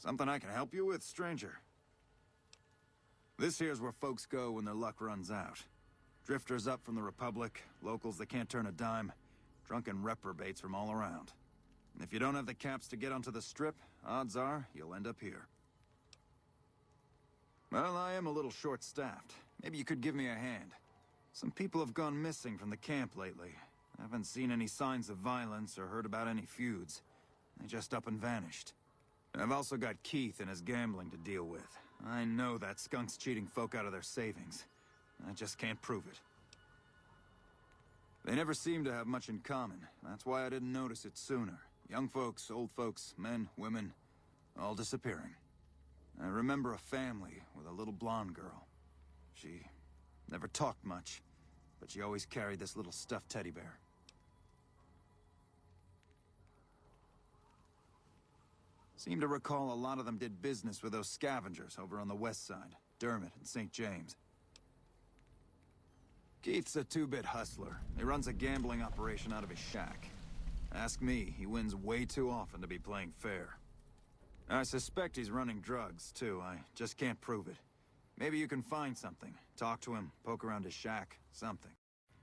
Something I can help you with, stranger? This here's where folks go when their luck runs out. Drifters up from the Republic, locals that can't turn a dime, drunken reprobates from all around. And if you don't have the caps to get onto the Strip, odds are you'll end up here. Well, I am a little short-staffed. Maybe you could give me a hand. Some people have gone missing from the camp lately. I haven't seen any signs of violence or heard about any feuds. They just up and vanished. And I've also got Keith and his gambling to deal with. I know that skunk's cheating folk out of their savings. I just can't prove it. They never seem to have much in common. That's why I didn't notice it sooner. Young folks, old folks, men, women, all disappearing. I remember a family with a little blonde girl. She never talked much, but she always carried this little stuffed teddy bear. Seem to recall a lot of them did business with those scavengers over on the west side, Dermot and St. James. Keith's a two-bit hustler. He runs a gambling operation out of his shack. Ask me, he wins way too often to be playing fair. I suspect he's running drugs, too. I just can't prove it. Maybe you can find something. Talk to him, poke around his shack, something.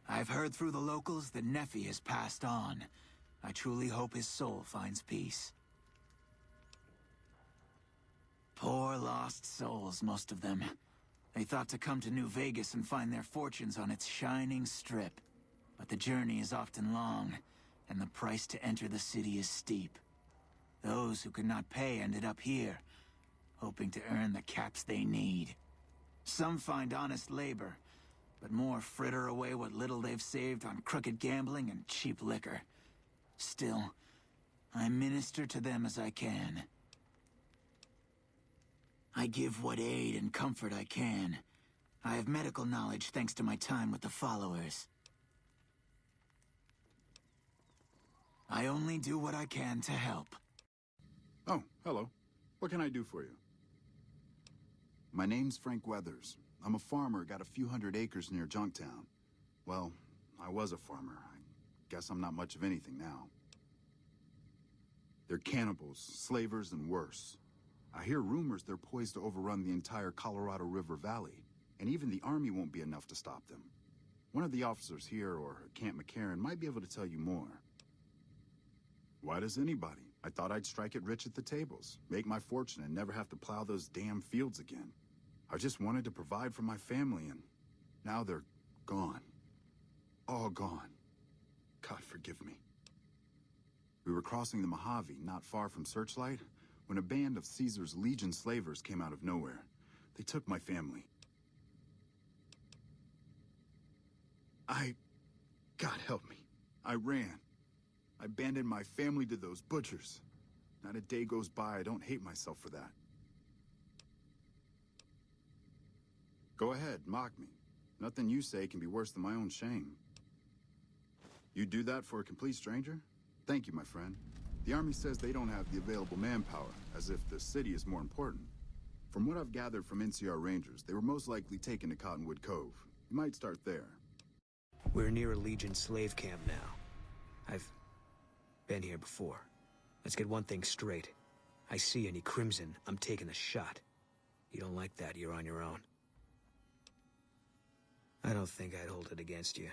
I've heard through the locals that Nephi has passed on. I truly hope his soul finds peace. Poor lost souls, most of them. They thought to come to New Vegas and find their fortunes on its shining strip. But the journey is often long, and the price to enter the city is steep. Those who could not pay ended up here, hoping to earn the caps they need. Some find honest labor, but more fritter away what little they've saved on crooked gambling and cheap liquor. Still, I minister to them as I can. I give what aid and comfort I can. I have medical knowledge thanks to my time with the followers. I only do what I can to help. Oh, hello. What can I do for you? My name's Frank Weathers. I'm a farmer, got a few hundred acres near Junktown. Well, I was a farmer. I guess I'm not much of anything now. They're cannibals, slavers, and worse. I hear rumors they're poised to overrun the entire Colorado River Valley, and even the army won't be enough to stop them. One of the officers here, or Camp McCarran, might be able to tell you more. Why does anybody? I thought I'd strike it rich at the tables, make my fortune, and never have to plow those damn fields again. I just wanted to provide for my family, and now they're gone. All gone. God forgive me. We were crossing the Mojave, not far from Searchlight, when a band of Caesar's Legion slavers came out of nowhere. They took my family. God help me. I ran. I abandoned my family to those butchers. Not a day goes by I don't hate myself for that. Go ahead, mock me. Nothing you say can be worse than my own shame. You do that for a complete stranger? Thank you, my friend. The Army says they don't have the available manpower, as if the city is more important. From what I've gathered from NCR Rangers, they were most likely taken to Cottonwood Cove. You might start there. We're near a Legion slave camp now. I've been here before. Let's get one thing straight. I see any Crimson, I'm taking a shot. You don't like that, you're on your own. I don't think I'd hold it against you.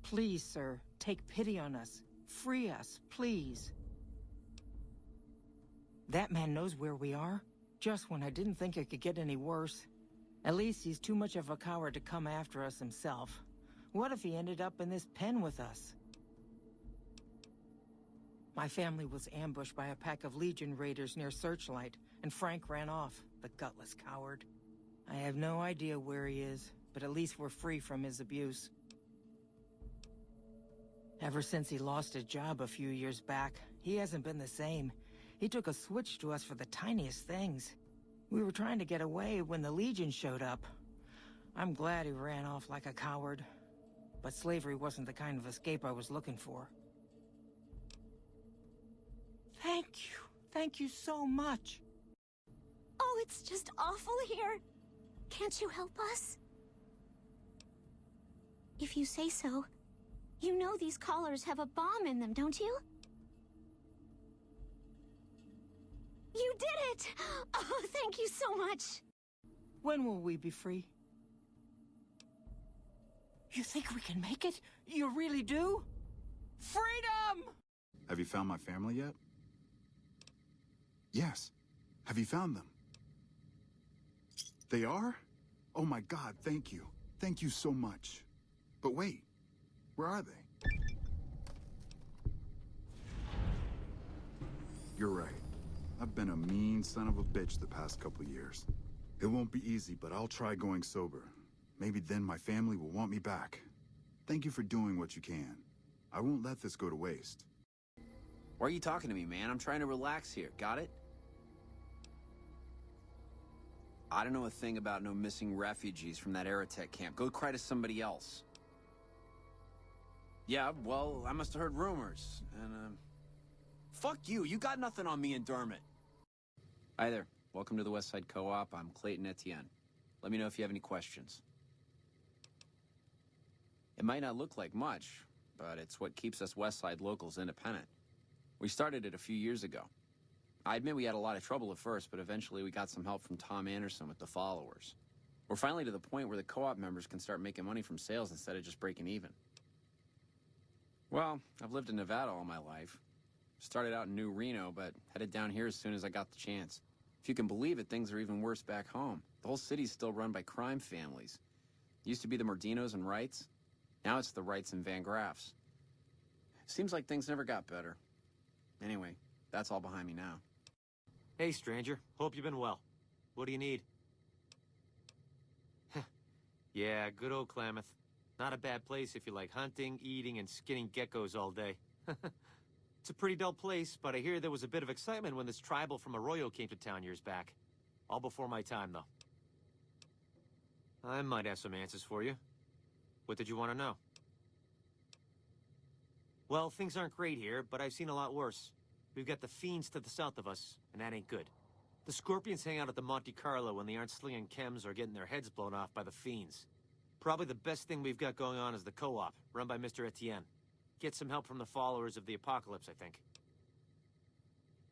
Please, sir, take pity on us. Free us, please. That man knows where we are, just when I didn't think it could get any worse. At least he's too much of a coward to come after us himself. What if he ended up in this pen with us? My family was ambushed by a pack of Legion raiders near Searchlight, and Frank ran off, the gutless coward. I have no idea where he is, but at least we're free from his abuse. Ever since he lost his job a few years back, he hasn't been the same. He took a switch to us for the tiniest things. We were trying to get away when the Legion showed up. I'm glad he ran off like a coward. But slavery wasn't the kind of escape I was looking for. Thank you. Thank you so much. Oh, it's just awful here. Can't you help us? If you say so. You know these collars have a bomb in them, don't you? You did it! Oh, thank you so much! When will we be free? You think we can make it? You really do? Freedom! Have you found my family yet? Yes. Have you found them? They are? Oh my God, thank you. Thank you so much. But wait, where are they? You're right. I've been a mean son of a bitch the past couple years. It won't be easy, but I'll try going sober. Maybe then my family will want me back. Thank you for doing what you can. I won't let this go to waste. Why are you talking to me, man? I'm trying to relax here. Got it? I don't know a thing about no missing refugees from that Aerotech camp. Go cry to somebody else. Yeah, well, I must have heard rumors, and, fuck you. You got nothing on me and Dermot. Hi there. Welcome to the Westside Co-op. I'm Clayton Etienne. Let me know if you have any questions. It might not look like much, but it's what keeps us Westside locals independent. We started it a few years ago. I admit we had a lot of trouble at first, but eventually we got some help from Tom Anderson with the followers. We're finally to the point where the co-op members can start making money from sales instead of just breaking even. Well, I've lived in Nevada all my life. Started out in New Reno, but headed down here as soon as I got the chance. If you can believe it, things are even worse back home. The whole city's still run by crime families. It used to be the Mordinos and Wrights. Now it's the Wrights and Van Graffs. Seems like things never got better. Anyway, that's all behind me now. Hey, stranger. Hope you've been well. What do you need? Yeah, good old Klamath. Not a bad place if you like hunting, eating, and skinning geckos all day. It's a pretty dull place, but I hear there was a bit of excitement when this tribal from Arroyo came to town years back. All before my time, though. I might have some answers for you. What did you want to know? Well, things aren't great here, but I've seen a lot worse. We've got the Fiends to the south of us, and that ain't good. The Scorpions hang out at the Monte Carlo when they aren't slinging chems or getting their heads blown off by the Fiends. Probably the best thing we've got going on is the co-op, run by Mr. Etienne. Get some help from the followers of the Apocalypse, I think.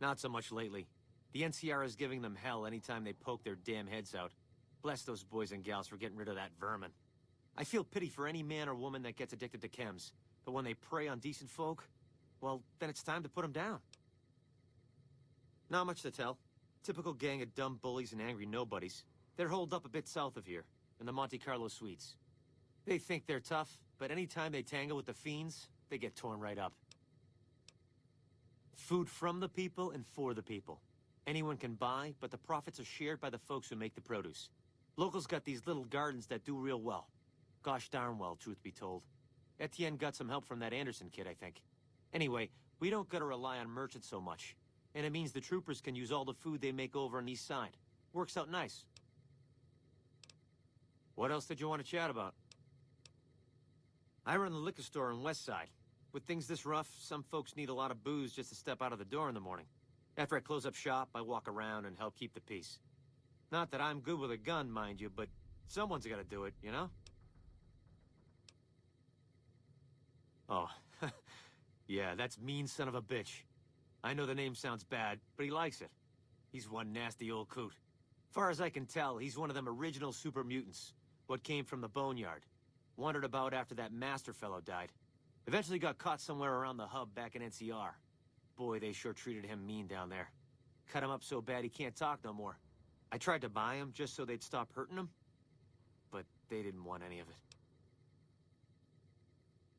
Not so much lately. The NCR is giving them hell anytime they poke their damn heads out. Bless those boys and gals for getting rid of that vermin. I feel pity for any man or woman that gets addicted to chems, but when they prey on decent folk, well, then it's time to put them down. Not much to tell. Typical gang of dumb bullies and angry nobodies. They're holed up a bit south of here, in the Monte Carlo suites. They think they're tough, but anytime they tangle with the Fiends, they get torn right up. Food from the people and for the people. Anyone can buy, but the profits are shared by the folks who make the produce. Locals got these little gardens that do real well. Gosh darn well, truth be told. Etienne got some help from that Anderson kid, I think. Anyway, we don't gotta rely on merchants so much. And it means the troopers can use all the food they make over on the east side. Works out nice. What else did you want to chat about? I run the liquor store on West Side. With things this rough, some folks need a lot of booze just to step out of the door in the morning. After I close up shop, I walk around and help keep the peace. Not that I'm good with a gun, mind you, but someone's gotta do it, you know? Oh, yeah, that's mean son of a bitch. I know the name sounds bad, but he likes it. He's one nasty old coot. Far as I can tell, he's one of them original super mutants. What came from the Boneyard. Wandered about after that master fellow died. Eventually got caught somewhere around the hub back in NCR. Boy, they sure treated him mean down there. Cut him up so bad he can't talk no more. I tried to buy him just so they'd stop hurting him, but they didn't want any of it.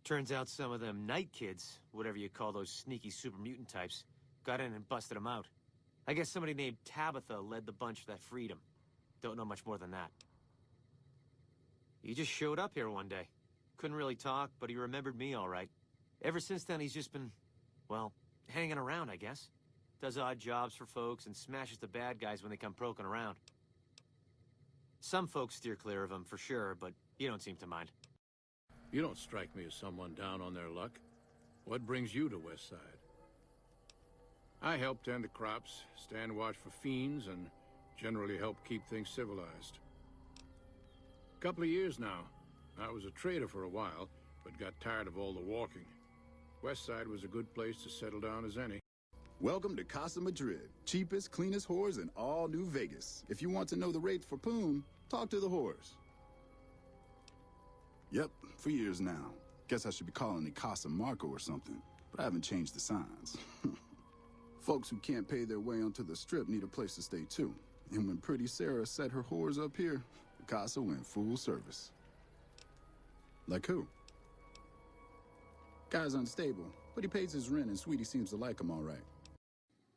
Turns out some of them night kids, whatever you call those sneaky super mutant types, got in and busted him out. I guess somebody named Tabitha led the bunch that freed him. Don't know much more than that. He just showed up here one day. Couldn't really talk, but he remembered me all right. Ever since then, he's just been, well, hanging around, I guess. Does odd jobs for folks and smashes the bad guys when they come poking around. Some folks steer clear of him, for sure, but you don't seem to mind. You don't strike me as someone down on their luck. What brings you to Westside? I help tend the crops, stand watch for fiends, and generally help keep things civilized. Couple of years now. I was a trader for a while, but got tired of all the walking. Westside was a good place to settle down as any. Welcome to Casa Madrid, cheapest, cleanest whores in all New Vegas. If you want to know the rates for Poon, talk to the whores. Yep, for years now. Guess I should be calling it Casa Marco or something, but I haven't changed the signs. Folks who can't pay their way onto the strip need a place to stay too. And when Pretty Sarah set her whores up here, the Casa went full service. Like who? Guy's unstable, but he pays his rent and Sweetie seems to like him all right.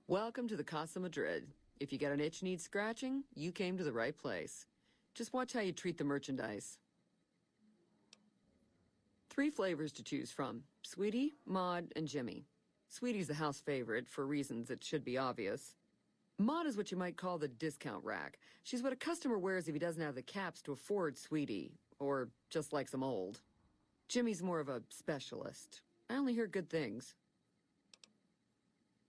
Welcome to the Casa Madrid. If you got an itch needs scratching, you came to the right place. Just watch how you treat the merchandise. 3 flavors to choose from: Sweetie, Maud, and Jimmy. Sweetie's the house favorite for reasons that should be obvious. Maud is what you might call the discount rack. She's what a customer wears if he doesn't have the caps to afford Sweetie, or just likes them old. Jimmy's more of a specialist. I only hear good things.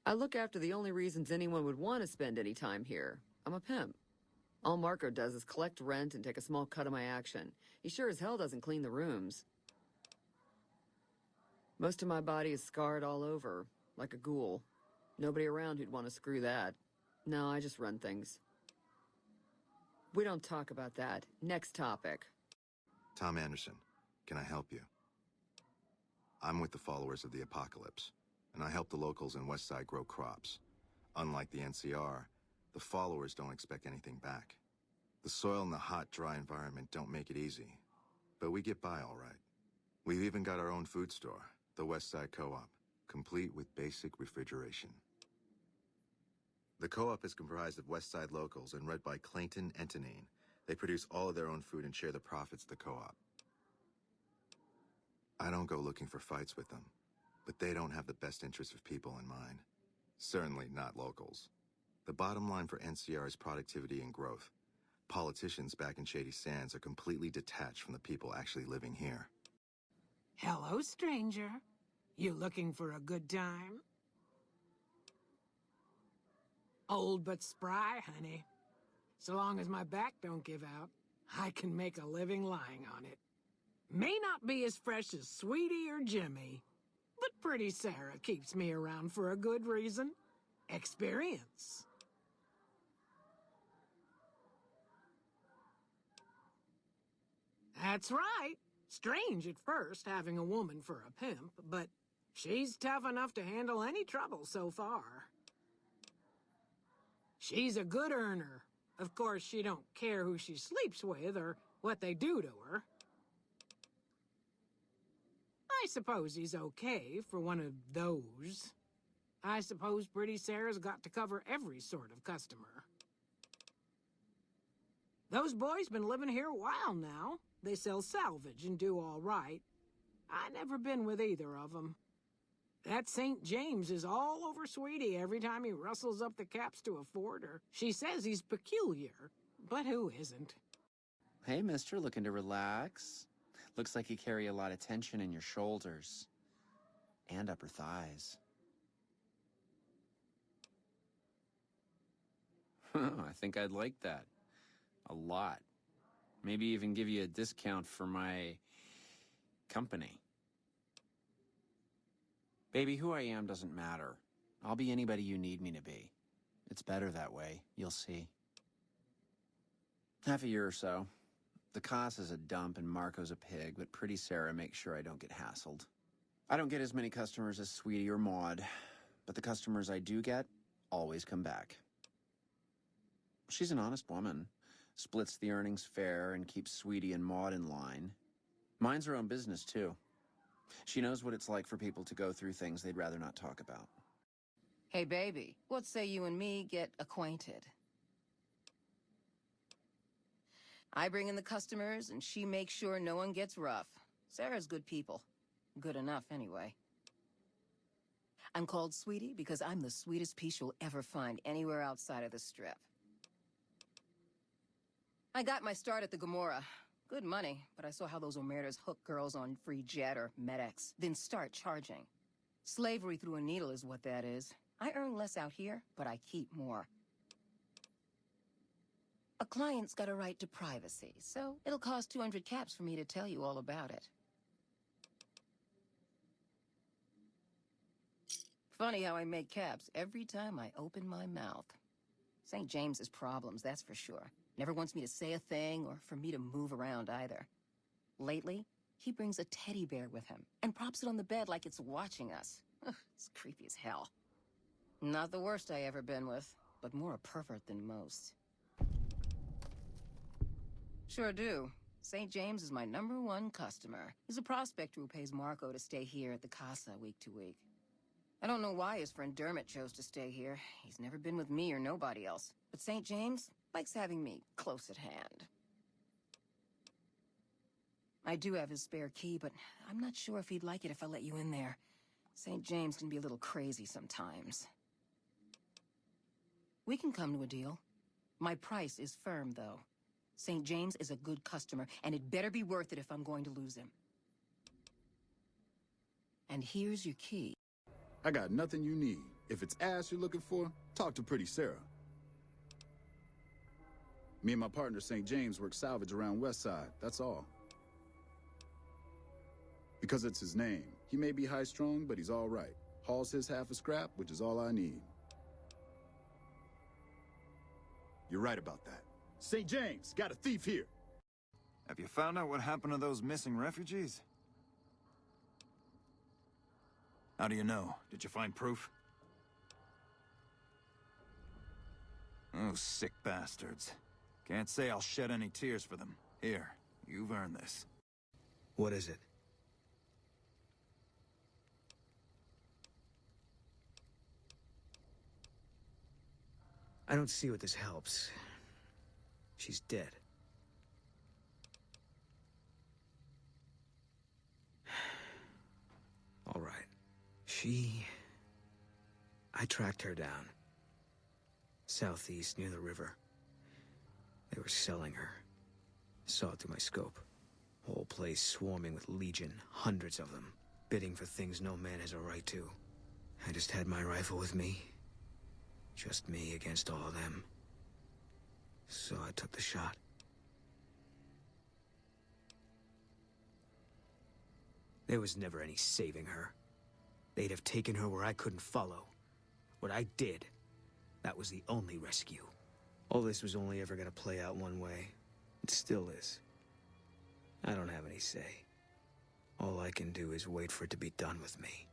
I look after the only reasons anyone would want to spend any time here. I'm a pimp. All Marco does is collect rent and take a small cut of my action. He sure as hell doesn't clean the rooms. Most of my body is scarred all over, like a ghoul. Nobody around who'd want to screw that. No, I just run things. We don't talk about that. Next topic. Tom Anderson, can I help you? I'm with the followers of the apocalypse, and I help the locals in Westside grow crops. Unlike the NCR, the followers don't expect anything back. The soil and the hot, dry environment don't make it easy, but we get by all right. We've even got our own food store, the Westside Co-op, complete with basic refrigeration. The co-op is comprised of Westside locals and run by Clayton Entenine. They produce all of their own food and share the profits of the co-op. I don't go looking for fights with them, but they don't have the best interests of people in mind. Certainly not locals. The bottom line for NCR is productivity and growth. Politicians back in Shady Sands are completely detached from the people actually living here. Hello, stranger. You looking for a good time? Old but spry, honey. So long as my back don't give out, I can make a living lying on it. May not be as fresh as Sweetie or Jimmy, but Pretty Sarah keeps me around for a good reason. Experience. That's right. Strange at first, having a woman for a pimp, but she's tough enough to handle any trouble so far. She's a good earner. Of course, she don't care who she sleeps with or what they do to her. I suppose he's okay for one of those. I suppose Pretty Sarah's got to cover every sort of customer. Those boys been living here a while now. They sell salvage and do all right. I never been with either of them. That St. James is all over Sweetie every time he rustles up the caps to afford her. She says he's peculiar, but who isn't? Hey, mister, looking to relax? Looks like you carry a lot of tension in your shoulders. And upper thighs. I think I'd like that. A lot. Maybe even give you a discount for my company. Baby, who I am doesn't matter. I'll be anybody you need me to be. It's better that way, you'll see. Half a year or so. The Casa's a dump and Marco's a pig, but Pretty Sarah makes sure I don't get hassled. I don't get as many customers as Sweetie or Maud, but the customers I do get always come back. She's an honest woman. Splits the earnings fair and keeps Sweetie and Maud in line. Minds her own business, too. She knows what it's like for people to go through things they'd rather not talk about. Hey, baby, what say you and me get acquainted? I bring in the customers, and she makes sure no one gets rough. Sarah's good people. Good enough, anyway. I'm called Sweetie because I'm the sweetest piece you'll ever find anywhere outside of the Strip. I got my start at the Gomorrah. Good money, but I saw how those Omertas hook girls on free jet or MedX, then start charging. Slavery through a needle is what that is. I earn less out here, but I keep more. A client's got a right to privacy, so it'll cost 200 caps for me to tell you all about it. funny how I make caps every time I open my mouth. St. James's problems, that's for sure. Never wants me to say a thing or for me to move around either. Lately, he brings a teddy bear with him and props it on the bed like it's watching us. Ugh, it's creepy as hell. Not the worst I ever been with, but more a pervert than most. Sure do. St. James is my #1 customer. He's a prospector who pays Marco to stay here at the Casa week to week. I don't know why his friend Dermot chose to stay here. He's never been with me or nobody else. But St. James likes having me close at hand. I do have his spare key, but I'm not sure if he'd like it if I let you in there. St. James can be a little crazy sometimes. We can come to a deal. My price is firm, though. St. James is a good customer, and it better be worth it if I'm going to lose him. And here's your key. I got nothing you need. If it's ass you're looking for, talk to Pretty Sarah. Me and my partner, St. James, work salvage around Westside, that's all. Because it's his name. He may be high-strung, but he's all right. Hauls his half a scrap, which is all I need. You're right about that. St. James, got a thief here. Have you found out what happened to those missing refugees? How do you know? Did you find proof? Oh, sick bastards. Can't say I'll shed any tears for them. Here, you've earned this. What is it? I don't see what this helps. She's dead. All right. I tracked her down. Southeast, near the river. They were selling her. Saw it through my scope. Whole place swarming with Legion, hundreds of them, bidding for things no man has a right to. I just had my rifle with me. Just me against all of them. So I took the shot. There was never any saving her. They'd have taken her where I couldn't follow. What I did, that was the only rescue. All this was only ever gonna play out one way. It still is. I don't have any say. All I can do is wait for it to be done with me.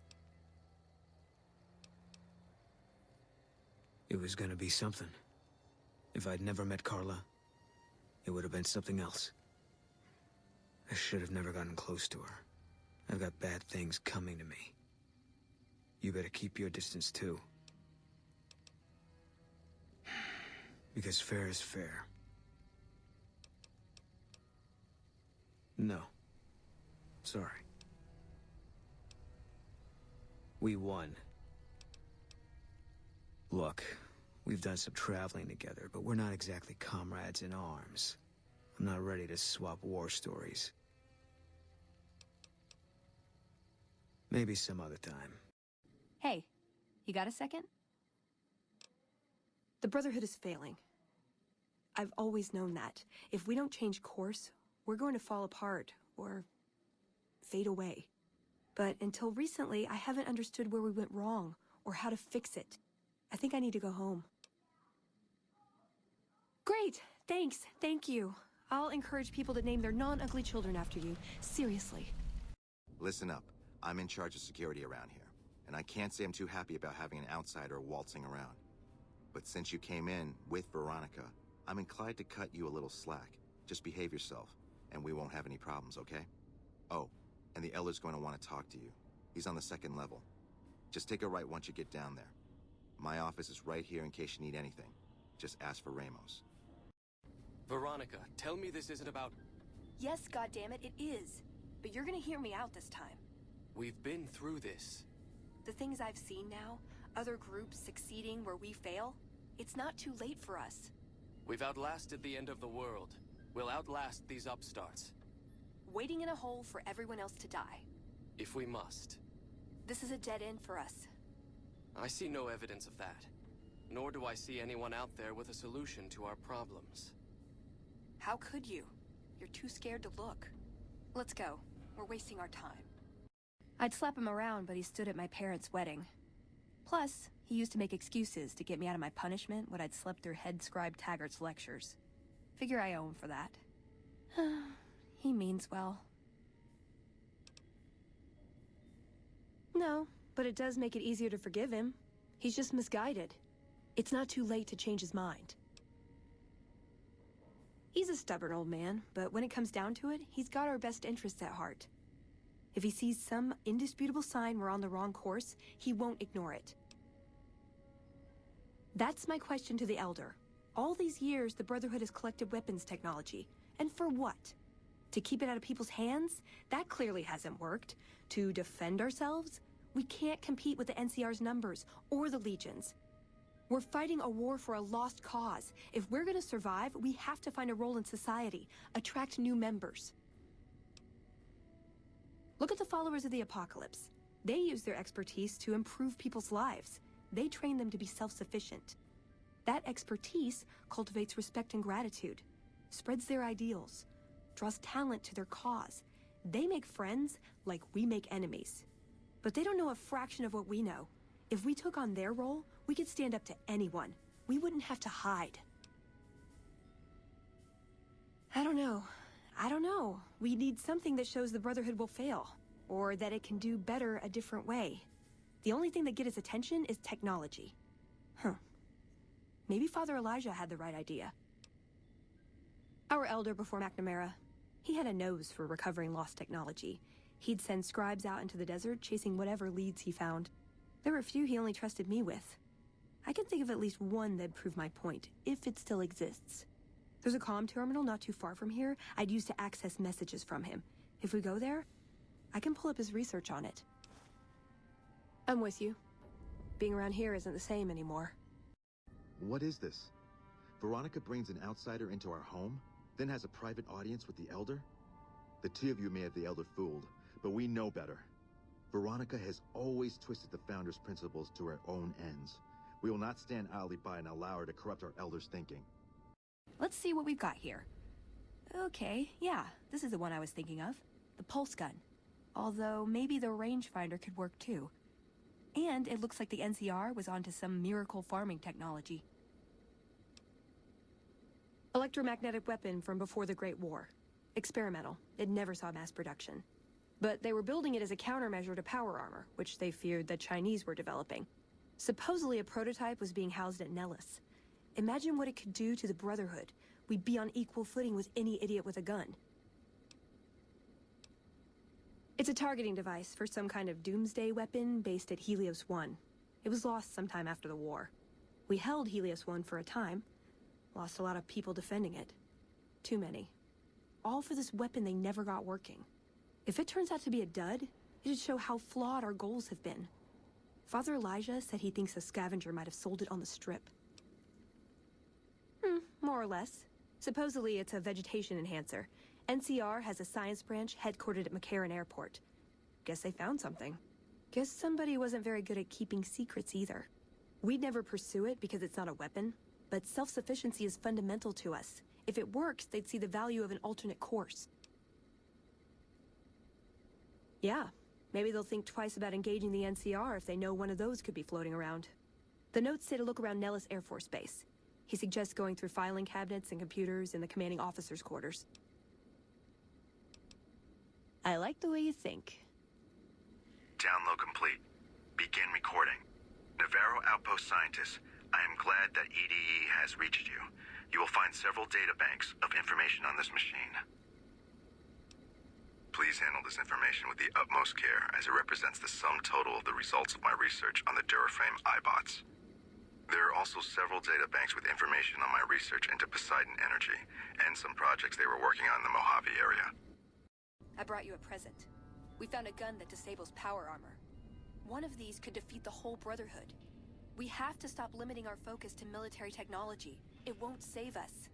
It was gonna be something. If I'd never met Carla, it would have been something else. I should have never gotten close to her. I've got bad things coming to me. You better keep your distance too. Because fair is fair. No. Sorry. We won. Look, we've done some traveling together, but we're not exactly comrades in arms. I'm not ready to swap war stories. Maybe some other time. Hey, you got a second? The Brotherhood is failing. I've always known that. If we don't change course, we're going to fall apart, or fade away. But until recently, I haven't understood where we went wrong, or how to fix it. I think I need to go home. Great! Thanks! Thank you. I'll encourage people to name their non-ugly children after you. Seriously. Listen up. I'm in charge of security around here, and I can't say I'm too happy about having an outsider waltzing around. But since you came in with Veronica, I'm inclined to cut you a little slack. Just behave yourself, and we won't have any problems, okay? Oh, and the Elder's going to want to talk to you. He's on the 2nd level. Just take a right once you get down there. My office is right here in case you need anything. Just ask for Ramos. Veronica, tell me this isn't about... Yes, goddammit, it is. But you're gonna hear me out this time. We've been through this. The things I've seen now, other groups succeeding where we fail, it's not too late for us. We've outlasted the end of the world. We'll outlast these upstarts. Waiting in a hole for everyone else to die. If we must. This is a dead end for us. I see no evidence of that. Nor do I see anyone out there with a solution to our problems. How could you? You're too scared to look. Let's go. We're wasting our time. I'd slap him around, but he stood at my parents' wedding. Plus, he used to make excuses to get me out of my punishment when I'd slept through Head Scribe Taggart's lectures. Figure I owe him for that. He means well. No, but it does make it easier to forgive him. He's just misguided. It's not too late to change his mind. He's a stubborn old man, but when it comes down to it, he's got our best interests at heart. If he sees some indisputable sign we're on the wrong course, he won't ignore it. That's my question to the Elder. All these years, the Brotherhood has collected weapons technology. And for what? To keep it out of people's hands? That clearly hasn't worked. To defend ourselves? We can't compete with the NCR's numbers, or the Legion's. We're fighting a war for a lost cause. If we're gonna survive, we have to find a role in society, attract new members. Look at the followers of the Apocalypse. They use their expertise to improve people's lives. They train them to be self-sufficient. That expertise cultivates respect and gratitude, spreads their ideals, draws talent to their cause. They make friends like we make enemies. But they don't know a fraction of what we know. If we took on their role, we could stand up to anyone. We wouldn't have to hide. I don't know. We need something that shows the Brotherhood will fail, or that it can do better a different way. The only thing that gets its attention is technology. Maybe Father Elijah had the right idea. Our Elder before McNamara, he had a nose for recovering lost technology. He'd send scribes out into the desert chasing whatever leads he found. There were a few he only trusted me with. I can think of at least one that'd prove my point, if it still exists. There's a comm terminal not too far from here I'd use to access messages from him. If we go there, I can pull up his research on it. I'm with you. Being around here isn't the same anymore. What is this? Veronica brings an outsider into our home, then has a private audience with the Elder? The two of you may have the Elder fooled, but we know better. Veronica has always twisted the Founder's principles to her own ends. We will not stand idly by and allow her to corrupt our Elder's thinking. Let's see what we've got here. Okay, yeah, this is the one I was thinking of. The pulse gun. Although, maybe the rangefinder could work too. And it looks like the NCR was onto some miracle farming technology. Electromagnetic weapon from before the Great War. Experimental. It never saw mass production. But they were building it as a countermeasure to power armor, which they feared the Chinese were developing. Supposedly a prototype was being housed at Nellis. Imagine what it could do to the Brotherhood. We'd be on equal footing with any idiot with a gun. It's a targeting device for some kind of doomsday weapon based at Helios 1. It was lost sometime after the war. We held Helios 1 for a time. Lost a lot of people defending it. Too many. All for this weapon they never got working. If it turns out to be a dud, it'd show how flawed our goals have been. Father Elijah said he thinks a scavenger might have sold it on the strip. More or less. Supposedly it's a vegetation enhancer. NCR has a science branch headquartered at McCarran Airport. Guess they found something. Guess somebody wasn't very good at keeping secrets either. We'd never pursue it because it's not a weapon, but self-sufficiency is fundamental to us. If it works, they'd see the value of an alternate course. Yeah, maybe they'll think twice about engaging the NCR if they know one of those could be floating around. The notes say to look around Nellis Air Force Base. He suggests going through filing cabinets and computers in the commanding officer's quarters. I like the way you think. Download complete. Begin recording. Navarro Outpost Scientist, I am glad that EDE has reached you. You will find several databanks of information on this machine. Please handle this information with the utmost care, as it represents the sum total of the results of my research on the Duraframe iBots. There are also several databanks with information on my research into Poseidon Energy, and some projects they were working on in the Mojave area. I brought you a present. We found a gun that disables power armor. One of these could defeat the whole Brotherhood. We have to stop limiting our focus to military technology. It won't save us.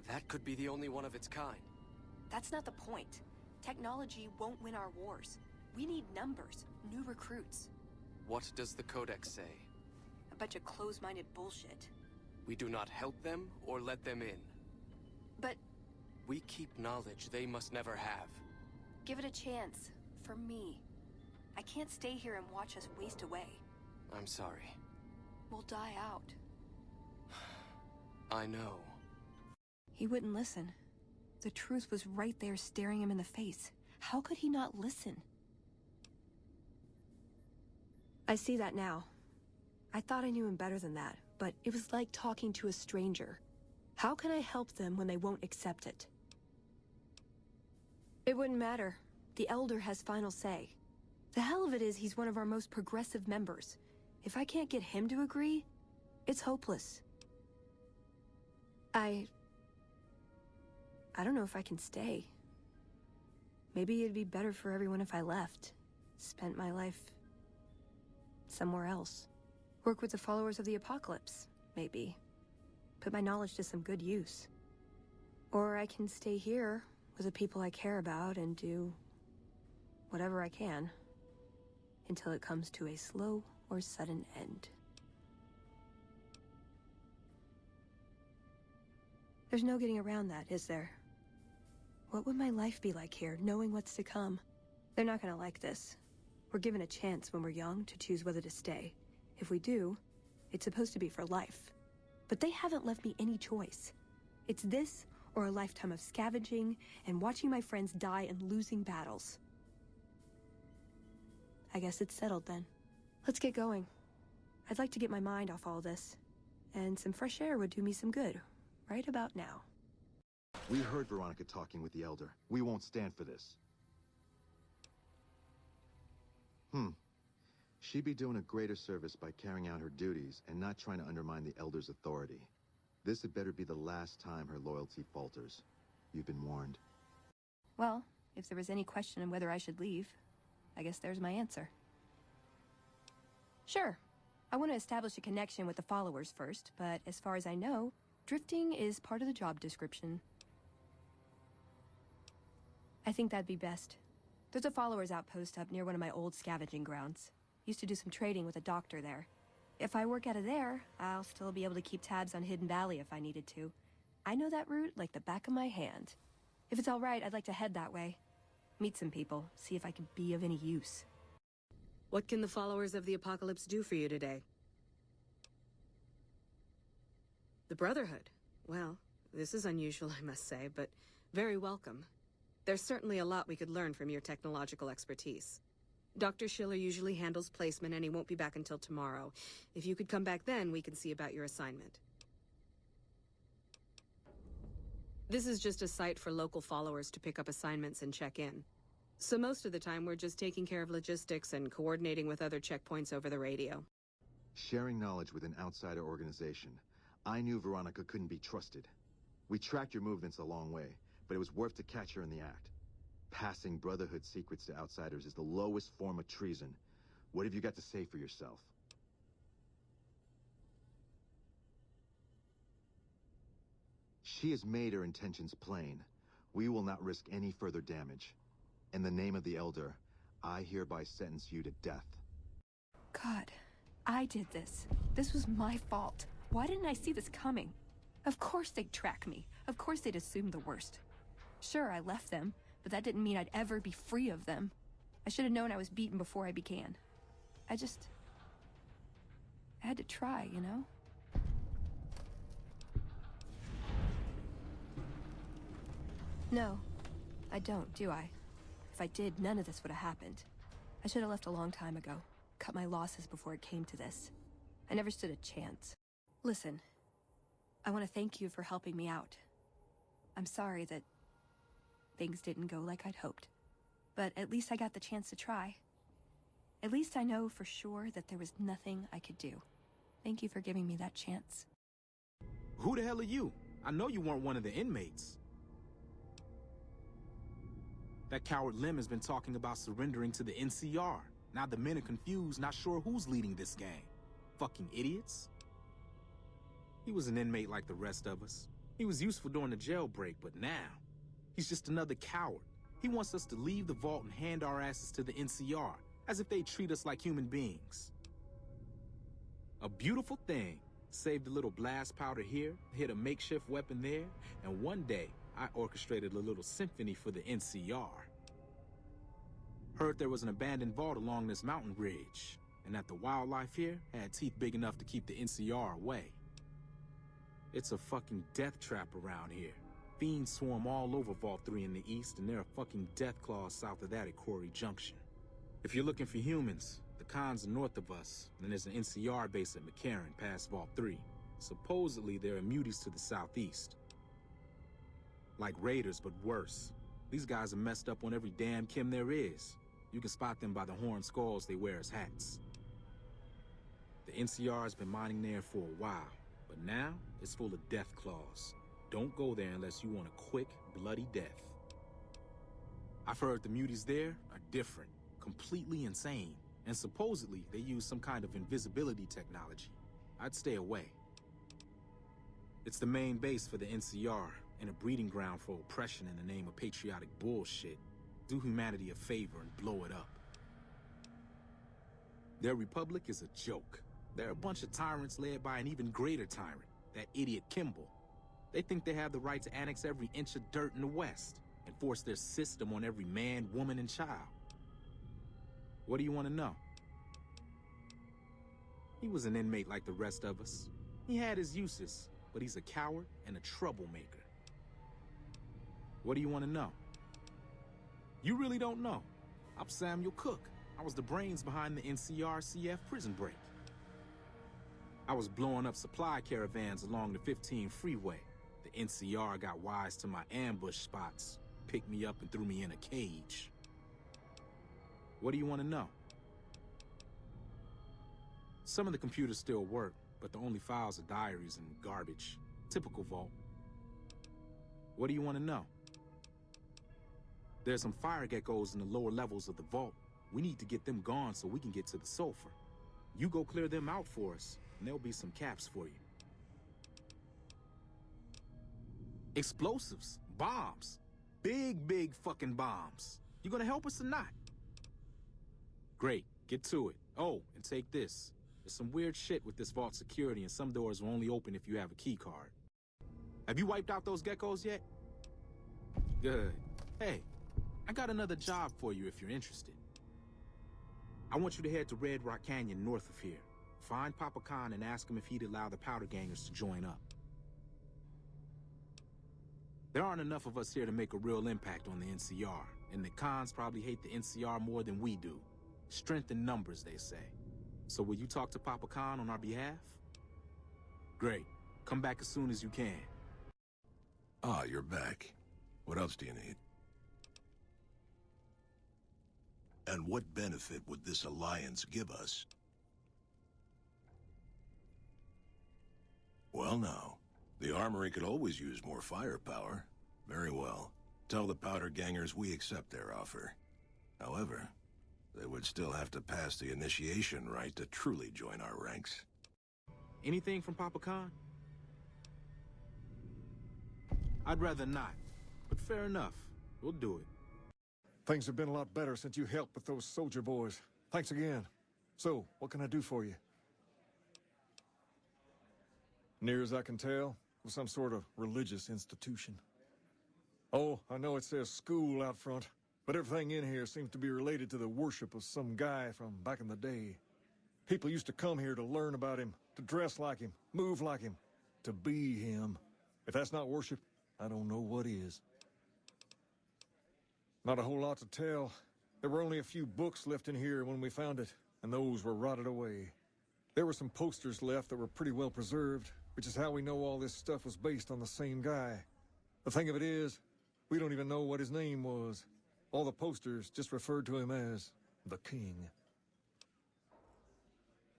That could be the only one of its kind. That's not the point. Technology won't win our wars. We need numbers, new recruits. What does the Codex say? A bunch of closed-minded bullshit. We do not help them or let them in. But we keep knowledge they must never have. give it a chance. For me. I can't stay here and watch us waste away. I'm sorry. We'll die out. I know. He wouldn't listen. The truth was right there staring him in the face. How could he not listen? I see that now. I thought I knew him better than that, but it was like talking to a stranger. How can I help them when they won't accept it? It wouldn't matter. The Elder has final say. The hell of it is he's one of our most progressive members. If I can't get him to agree, it's hopeless. I don't know if I can stay. Maybe it'd be better for everyone if I left. Spent my life somewhere else. Work with the followers of the Apocalypse, maybe. Put my knowledge to some good use. Or I can stay here with the people I care about and do whatever I can until it comes to a slow or sudden end. There's no getting around that, is there? What would my life be like here, knowing what's to come? They're not gonna like this. We're given a chance when we're young to choose whether to stay. If we do, it's supposed to be for life. But they haven't left me any choice. It's this or a lifetime of scavenging and watching my friends die and losing battles. I guess it's settled then. Let's get going. I'd like to get my mind off all this. And some fresh air would do me some good, right about now. We heard Veronica talking with the Elder. We won't stand for this. She'd be doing a greater service by carrying out her duties and not trying to undermine the Elder's authority. This had better be the last time her loyalty falters. You've been warned. Well, if there was any question on whether I should leave, I guess there's my answer. Sure. I want to establish a connection with the followers first, but as far as I know, drifting is part of the job description. I think that'd be best. There's a followers outpost up near one of my old scavenging grounds. Used to do some trading with a doctor there. If I work out of there, I'll still be able to keep tabs on Hidden Valley if I needed to. I know that route like the back of my hand. If it's all right, I'd like to head that way. Meet some people, see if I can be of any use. What can the followers of the Apocalypse do for you today? The Brotherhood? Well, this is unusual, I must say, but very welcome. There's certainly a lot we could learn from your technological expertise. Dr. Schiller usually handles placement, and he won't be back until tomorrow. If you could come back then, we can see about your assignment. This is just a site for local followers to pick up assignments and check in. So most of the time, we're just taking care of logistics and coordinating with other checkpoints over the radio. Sharing knowledge with an outsider organization. I knew Veronica couldn't be trusted. We tracked your movements a long way, but it was worth to catch her in the act. Passing Brotherhood secrets to outsiders is the lowest form of treason. What have you got to say for yourself? She has made her intentions plain. We will not risk any further damage. In the name of the Elder, I hereby sentence you to death. God, I did this. This was my fault. Why didn't I see this coming? Of course they'd track me. Of course they'd assume the worst. Sure, I left them, but that didn't mean I'd ever be free of them. I should have known I was beaten before I began. I had to try, you know? No, I don't, do I? If I did, none of this would have happened. I should have left a long time ago. Cut my losses before it came to this. I never stood a chance. Listen, I want to thank you for helping me out. I'm sorry that things didn't go like I'd hoped. But at least I got the chance to try. At least I know for sure that there was nothing I could do. Thank you for giving me that chance. Who the hell are you? I know you weren't one of the inmates. That coward Lim has been talking about surrendering to the NCR. Now the men are confused, not sure who's leading this gang. Fucking idiots. He was an inmate like the rest of us. He was useful during the jailbreak, but now, he's just another coward. He wants us to leave the vault and hand our asses to the NCR, as if they treat us like human beings. A beautiful thing. Saved a little blast powder here, hit a makeshift weapon there, and one day, I orchestrated a little symphony for the NCR. Heard there was an abandoned vault along this mountain ridge. and that the wildlife here had teeth big enough to keep the NCR away. It's a fucking death trap around here. Fiends swarm all over Vault 3 in the east, and there are fucking death claws south of that at Quarry Junction. If you're looking for humans, the Khans are north of us, and there's an NCR base at McCarran past Vault 3. Supposedly, there are muties to the southeast. Like raiders, but worse. These guys are messed up on every damn chem there is. You can spot them by the horned skulls they wear as hats. The NCR has been mining there for a while, but now it's full of death claws. Don't go there unless you want a quick, bloody death. I've heard the muties there are different, completely insane, and supposedly they use some kind of invisibility technology. I'd stay away. It's the main base for the NCR, and a breeding ground for oppression in the name of patriotic bullshit. Do humanity a favor and blow it up. Their republic is a joke. They're a bunch of tyrants led by an even greater tyrant, that idiot Kimball. They think they have the right to annex every inch of dirt in the West and force their system on every man, woman, and child. What do you want to know? He was an inmate like the rest of us. He had his uses, but he's a coward and a troublemaker. What do you want to know? You really don't know. I'm Samuel Cook. I was the brains behind the NCR-CF prison break. I was blowing up supply caravans along the 15 freeway. The NCR got wise to my ambush spots, picked me up and threw me in a cage. What do you want to know? Some of the computers still work, but the only files are diaries and garbage. Typical Vault. What do you want to know? There's some fire geckos in the lower levels of the Vault. We need to get them gone so we can get to the sulfur. You go clear them out for us, and there'll be some caps for you. Explosives, bombs, big fucking bombs. You gonna help us or not? Great, get to it. Oh, and take this. There's some weird shit with this Vault security, and some doors will only open if you have a key card. Have you wiped out those geckos yet? Good. Hey, I got another job for you if you're interested. I want you to head to Red Rock Canyon north of here. Find Papa Khan and ask him if he'd allow the Powder Gangers to join up. There aren't enough of us here to make a real impact on the NCR, and the Khans probably hate the NCR more than we do. Strength in numbers, they say. So will you talk to Papa Khan on our behalf? Great. Come back as soon as you can. Ah, you're back. What else do you need? And what benefit would this alliance give us? Well now, the Armory could always use more firepower. Very well. Tell the Powder Gangers we accept their offer. However, they would still have to pass the initiation rite to truly join our ranks. Anything from Papa Khan? I'd rather not, but fair enough. We'll do it. Things have been a lot better since you helped with those soldier boys. Thanks again. So, what can I do for you? Near as I can tell, it was some sort of religious institution. Oh, I know it says school out front, but everything in here seems to be related to the worship of some guy from back in the day. People used to come here to learn about him, to dress like him, move like him, to be him. If that's not worship, I don't know what is. Not a whole lot to tell. There were only a few books left in here when we found it, and those were rotted away. There were some posters left that were pretty well preserved, which is how we know all this stuff was based on the same guy. The thing of it is, we don't even know what his name was. All the posters just referred to him as the King.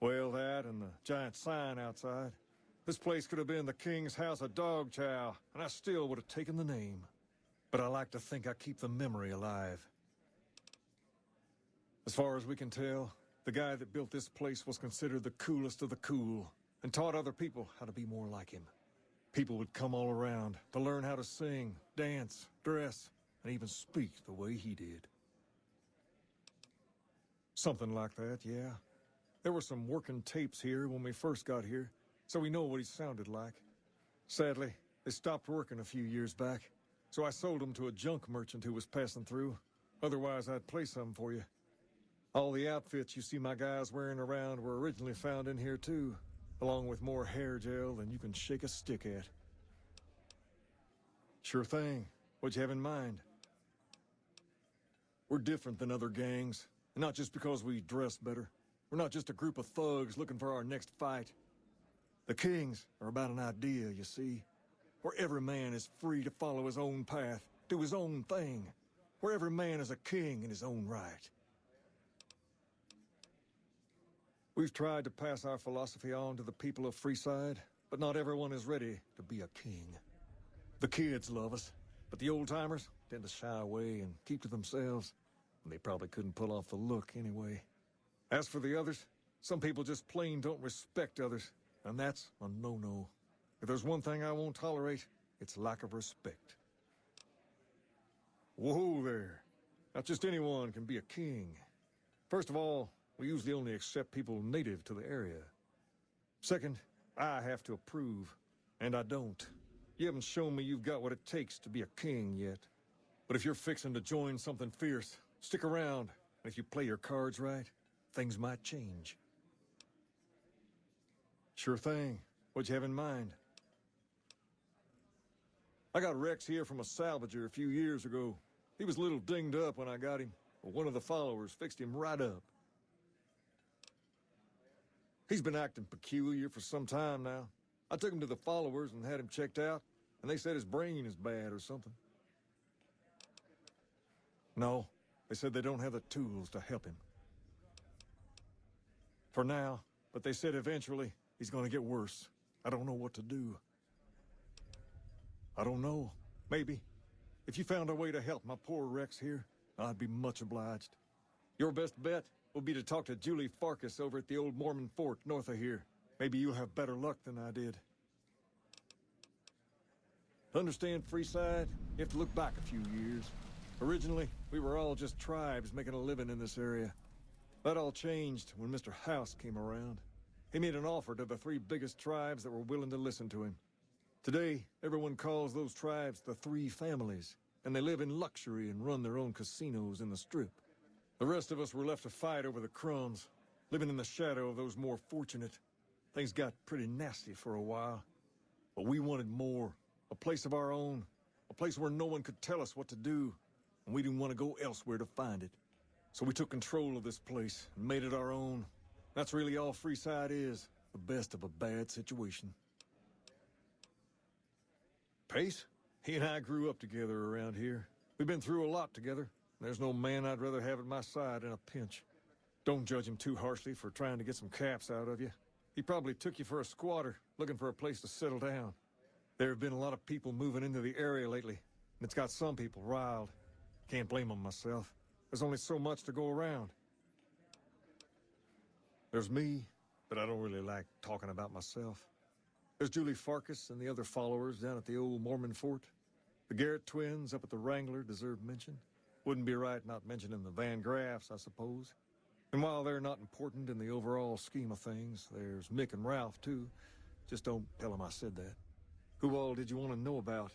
Well, that and the giant sign outside. This place could have been the King's House of Dog Chow, and I still would have taken the name. But I like to think I keep the memory alive. As far as we can tell, the guy that built this place was considered the coolest of the cool, and taught other people how to be more like him. People would come all around to learn how to sing, dance, dress, and even speak the way he did. Something like that, yeah. There were some working tapes here when we first got here, so we know what he sounded like. Sadly, they stopped working a few years back, so I sold them to a junk merchant who was passing through. Otherwise, I'd play some for you. All the outfits you see my guys wearing around were originally found in here too, along with more hair gel than you can shake a stick at. Sure thing. What'd you have in mind? We're different than other gangs, and not just because we dress better. We're not just a group of thugs looking for our next fight. The Kings are about an idea, you see, where every man is free to follow his own path, do his own thing, where every man is a king in his own right. We've tried to pass our philosophy on to the people of Freeside, but not everyone is ready to be a king. The kids love us, but the old-timers tend to shy away and keep to themselves, and they probably couldn't pull off the look anyway. As for the others, some people just plain don't respect others, and that's a no-no. If there's one thing I won't tolerate, it's lack of respect. Whoa there. Not just anyone can be a king. First of all, we usually only accept people native to the area. Second, I have to approve, and I don't. You haven't shown me you've got what it takes to be a king yet. But if you're fixing to join something fierce, stick around, and if you play your cards right, things might change. Sure thing. What'd you have in mind? I got Rex here from a salvager a few years ago. He was a little dinged up when I got him, but one of the followers fixed him right up. He's been acting peculiar for some time now. I took him to the followers and had him checked out, and they said his brain is bad or something. No, they said they don't have the tools to help him. For now, but they said eventually he's gonna get worse. I don't know what to do. I don't know. Maybe. If you found a way to help my poor Rex here, I'd be much obliged. Your best bet will be to talk to Julie Farkas over at the old Mormon fort north of here. Maybe you'll have better luck than I did. To understand Freeside, you have to look back a few years. Originally, we were all just tribes making a living in this area. That all changed when Mr. House came around. He made an offer to the 3 biggest tribes that were willing to listen to him. Today, everyone calls those tribes the 3 families, and they live in luxury and run their own casinos in the Strip. The rest of us were left to fight over the crumbs, living in the shadow of those more fortunate. Things got pretty nasty for a while, but we wanted more. A place of our own, a place where no one could tell us what to do, and we didn't want to go elsewhere to find it. So we took control of this place and made it our own. That's really all Freeside is, the best of a bad situation. Pace? He and I grew up together around here. We've been through a lot together. There's no man I'd rather have at my side in a pinch. Don't judge him too harshly for trying to get some caps out of you. He probably took you for a squatter, looking for a place to settle down. There have been a lot of people moving into the area lately, and it's got some people riled. Can't blame them myself. There's only so much to go around. There's me, but I don't really like talking about myself. There's Julie Farkas and the other followers down at the old Mormon fort. The Garrett twins up at the Wrangler deserve mention. Wouldn't be right not mentioning the Van Graffs, I suppose. And while they're not important in the overall scheme of things, there's Mick and Ralph, too. Just don't tell them I said that. Who all did you want to know about?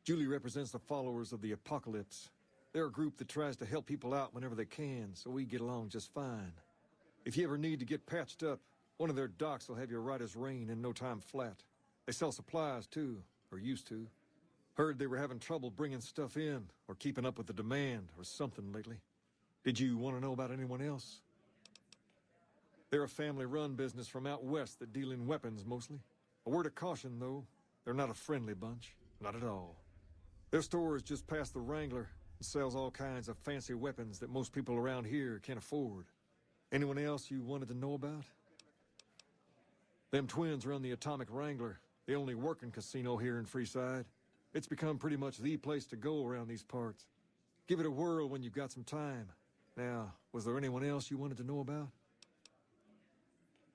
Julie represents the followers of the Apocalypse. They're a group that tries to help people out whenever they can, so we get along just fine. If you ever need to get patched up, one of their docs will have you right as rain in no time flat. They sell supplies, too, or used to. Heard they were having trouble bringing stuff in, or keeping up with the demand, or something lately. Did you want to know about anyone else? They're a family-run business from out west that deal in weapons, mostly. A word of caution, though, they're not a friendly bunch. Not at all. Their store is just past the Wrangler and sells all kinds of fancy weapons that most people around here can't afford. Anyone else you wanted to know about? Them twins run the Atomic Wrangler, the only working casino here in Freeside. It's become pretty much the place to go around these parts. Give it a whirl when you've got some time. Now, was there anyone else you wanted to know about?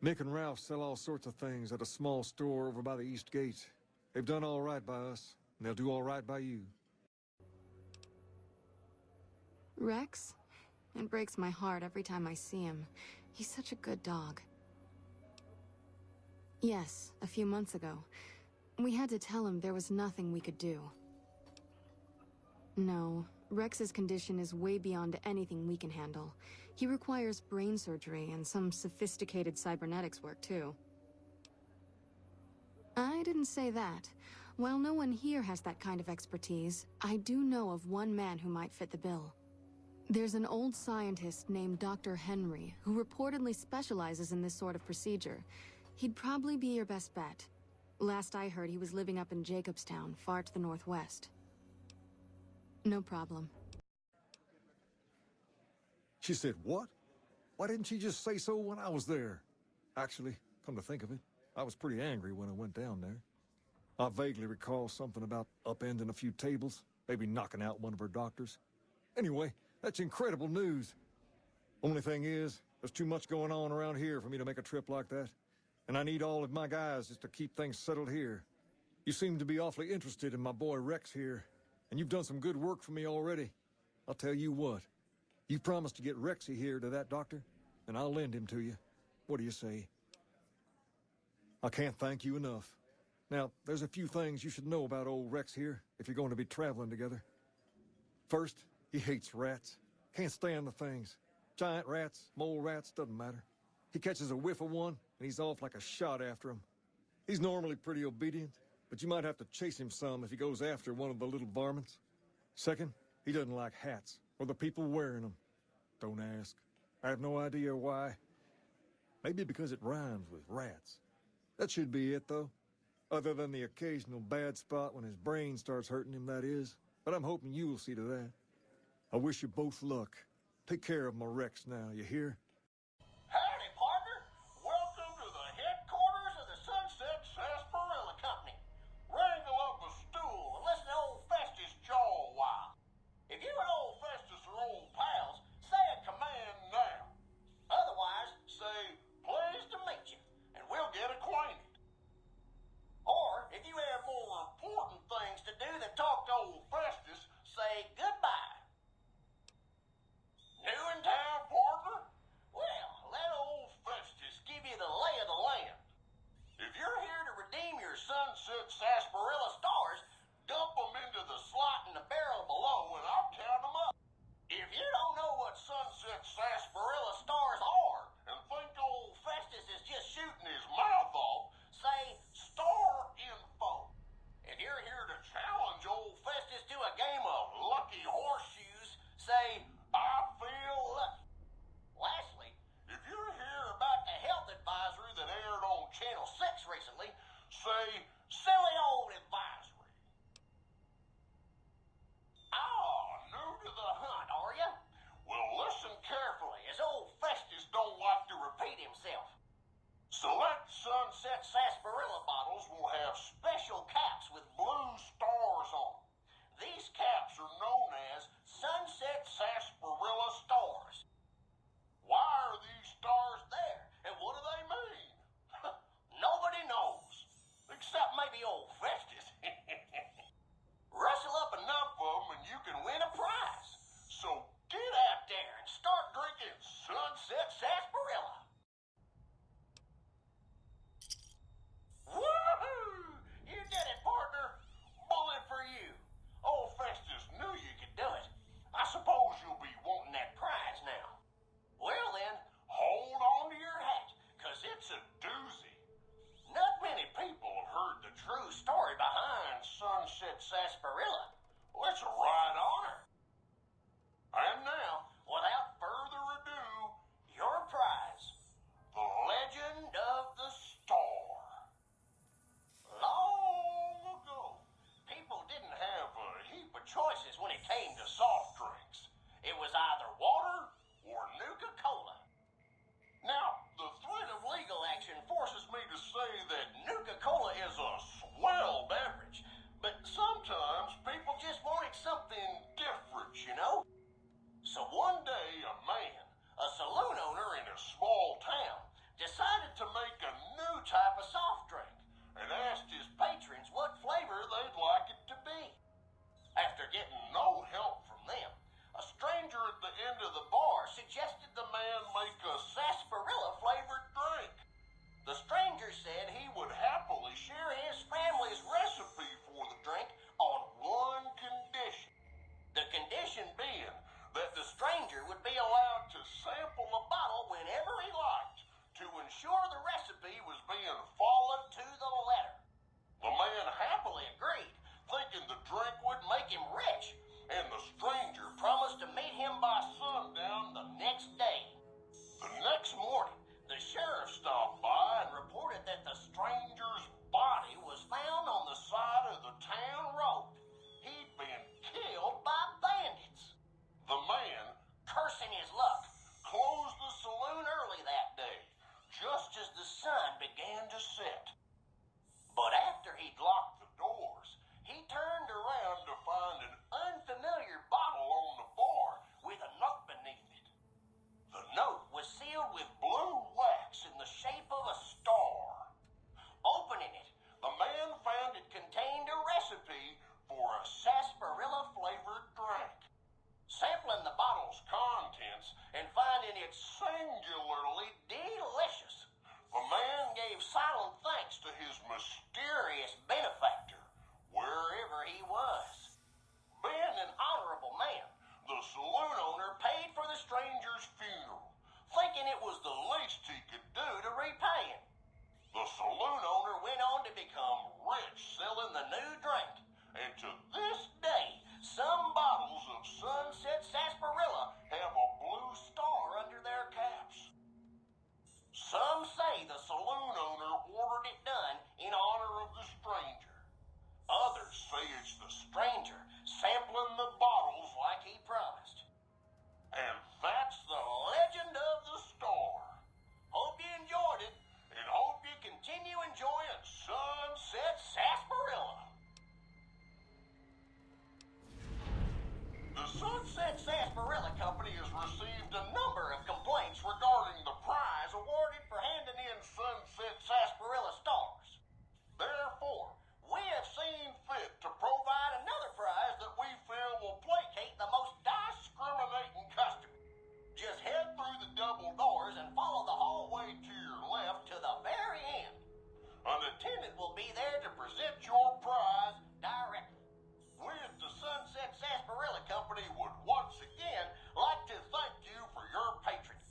Mick and Ralph sell all sorts of things at a small store over by the East Gate. They've done all right by us, and they'll do all right by you. Rex? It breaks my heart every time I see him. He's such a good dog. Yes, a few months ago. We had to tell him there was nothing we could do. No, Rex's condition is way beyond anything we can handle. He requires brain surgery and some sophisticated cybernetics work, too. I didn't say that. While no one here has that kind of expertise, I do know of one man who might fit the bill. There's an old scientist named Dr. Henry, who reportedly specializes in this sort of procedure. He'd probably be your best bet. Last I heard, he was living up in Jacobstown, far to the northwest. No problem. She said what? Why didn't she just say so when I was there? Actually, come to think of it, I was pretty angry when I went down there. I vaguely recall something about upending a few tables, maybe knocking out one of her doctors. Anyway, that's incredible news. Only thing is, there's too much going on around here for me to make a trip like that. And I need all of my guys just to keep things settled here. You seem to be awfully interested in my boy Rex here, and you've done some good work for me already. I'll tell you what, you promised to get Rexy here to that doctor, and I'll lend him to you. What do you say? I can't thank you enough. Now, there's a few things you should know about old Rex here if you're going to be traveling together. First, he hates rats. Can't stand the things. Giant rats, mole rats, doesn't matter. He catches a whiff of one, and he's off like a shot after him. He's normally pretty obedient, but you might have to chase him some if he goes after one of the little varmints. Second, he doesn't like hats, or the people wearing them. Don't ask. I have no idea why. Maybe because it rhymes with rats. That should be it, though. Other than the occasional bad spot when his brain starts hurting him, that is. But I'm hoping you will see to that. I wish you both luck. Take care of my Rex now, you hear? Howdy, partner. Welcome to the headquarters of the Sunset Sarsaparilla Company. Wrangle up a stool and listen to old Festus jaw a while. If you and old Festus are old pals, say a command now. Otherwise, say, pleased to meet you, and we'll get acquainted. Or, if you have more important things to do than talk to old Festus, say goodbye. New in town, partner? Well, let old Festus give you the lay of the land. If you're here to redeem your Sunset Sarsaparilla stars, dump them into the slot in the barrel below and I'll count them up. If you don't know what Sunset Sarsaparilla stars are and think old Festus is just shooting his mouth off, say star info. If you're here to challenge old Festus to a game of lucky horseshoes, say I feel lucky. Lastly, if you're here about the health advisory that aired on Channel 6 recently, say silly old advisory. New to the hunt, are you? Well, listen carefully, as old Festus don't like to repeat himself. Select Sunset Sarsaparilla bottles will have special caps with blue stars on them. These caps are known as Sunset Sarsaparilla stars. Why are these stars there, and what do they mean? Nobody knows, except maybe old Festus. Rustle up enough of them and you can win a prize. So get out there and start drinking Sunset Sarsaparilla. Woohoo! You did it, partner. Bullet for you. Old Festus knew you could do it. I suppose you'll be wanting that prize now. Well then, hold on to your hat, 'cause it's a doozy. Not many people have heard the true story behind Sunset Sarsaparilla. Well, it's a right honor. And now, without further ado, your prize, the Legend of the Star. Long ago, people didn't have a heap of choices when it came to soft drinks. It was either water or Nuka-Cola. Now, the threat of legal action forces me to say that Nuka-Cola is a swell beverage, but sometimes receive